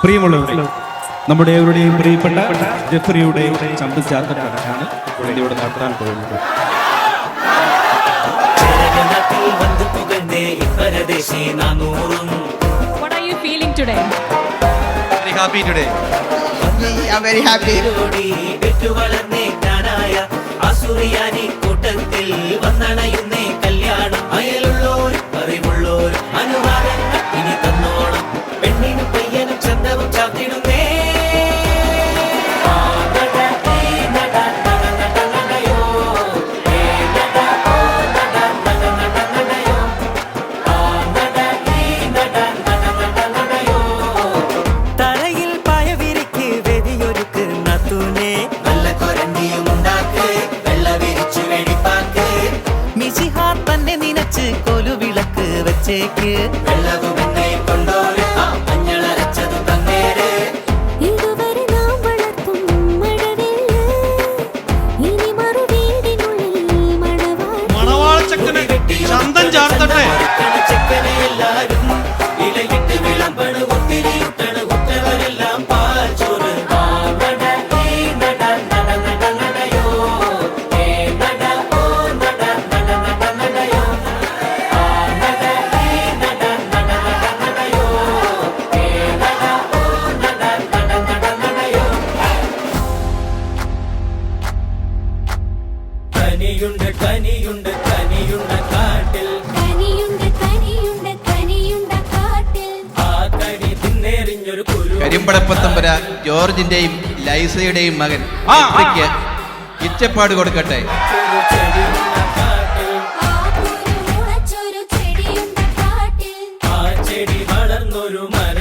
പ്രിയമുള്ളവരെ, നമ്മുടെ എവരുടെയും പ്രിയപ്പെട്ട ജെഫ്രിയുടെ ചന്ത ചാത്തനാണ് ഇവിടെ നടത്താൻ പോകുന്നത്. What are you feeling today? Very happy today. I'm very happy. മണവാളച്ചക്കന് ചന്തം ചാർത്തട്ടെ. കനിയുണ്ട് കാട്ടിൽ ആ കനി തിന്നേറിഞ്ഞൊരു കരിമ്പടപ്പത്തമ്പുര ജോർജിന്റെയും ലൈസയുടെയും മകൻ ജെഫ്രിക്ക് ഇച്ചപ്പാട് കൊടുക്കട്ടെ. ആ ചെടി വളർന്നൊരു മരം